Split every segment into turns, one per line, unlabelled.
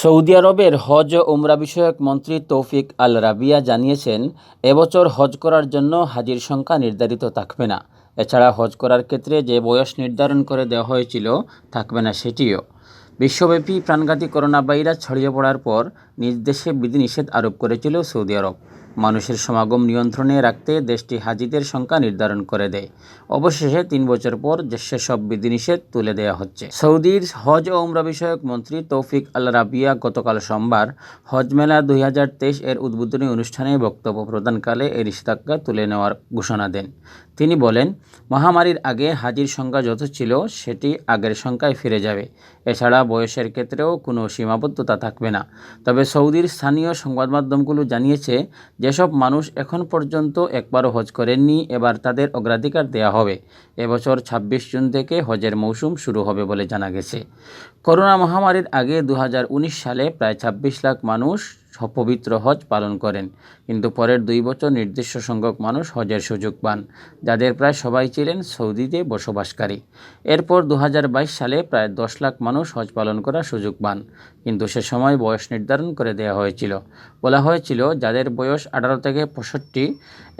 Saudi আরবের হজ ও উমরা বিষয়ক মন্ত্রী তৌফিক আল রাবিয়া জানিয়েছেন, এবছর হজ করার জন্য হাজির সংখ্যা নির্ধারিত থাকবে না। এছাড়া হজ করার ক্ষেত্রে যে বয়স নির্ধারণ করে দেওয়া হয়েছিল থাকবে না সেটিও। বিশ্বব্যাপী প্রাণঘাতী করোনা ভাইরাস ছড়িয়ে পড়ার পর নিজ দেশে বিধিনিষেধ আরোপ করেছিল সৌদি আরব। মানুষের সমাগম নিয়ন্ত্রণে রাখতে দেশটি হাজিদের সংখ্যা নির্ধারণ করে দেয়। অবশেষে ৩ বছর পর সেসব বিধিনিষেধ তুলে দেওয়া হচ্ছে। সৌদির হজ ও উমরা বিষয়ক মন্ত্রী তৌফিক আল রাবিয়া গতকাল সোমবার হজ মেলা ২০২৩ এর উদ্বোধনী অনুষ্ঠানে বক্তব্য প্রদানকালে এই নিষেধাজ্ঞা তুলে নেওয়ার ঘোষণা দেন। তিনি বলেন, মহামারীর আগে হাজির সংখ্যা যত ছিল সেটি আগের সংখ্যায় ফিরে যাবে। এছাড়া বয়সের ক্ষেত্রেও কোনো সীমাবদ্ধতা থাকবে না। তবে সৌদির স্থানীয় সংবাদমাধ্যমগুলো জানিয়েছে, যেসব মানুষ এখন পর্যন্ত একবারও হজ করেননি, এবার তাদের অগ্রাধিকার দেওয়া হবে। এবছর ২৬ জুন থেকে হজের মৌসুম শুরু হবে বলে জানা গেছে। করোনা মহামারীর আগে ২০১৯ সালে প্রায় ২৬ লাখ মানুষ পবিত্র হজ পালন করেন, কিন্তু পরের ২ বছর নির্দিষ্ট সংখ্যক মানুষ হজের সুযোগ পান, যাদের প্রায় সবাই ছিলেন সৌদিতে বসবাসকারী। এরপর ২০২২ সালে প্রায় ১০ লাখ মানুষ হজ পালন করার সুযোগ পান, কিন্তু সে সময় বয়স নির্ধারণ করে দেওয়া হয়েছিল। বলা হয়েছিল, যাদের বয়স ১৮ থেকে ৬৫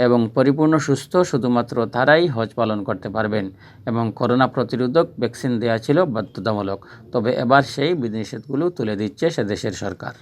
এবং পরিপূর্ণ সুস্থ শুধুমাত্র তারাই হজ পালন করতে পারবেন, এবং করোনা প্রতিরোধক ভ্যাকসিন দেওয়া ছিল বাধ্যতামূলক। তবে এবার সেই বিধিনিষেধগুলো তুলে দিচ্ছে সে দেশের সরকার।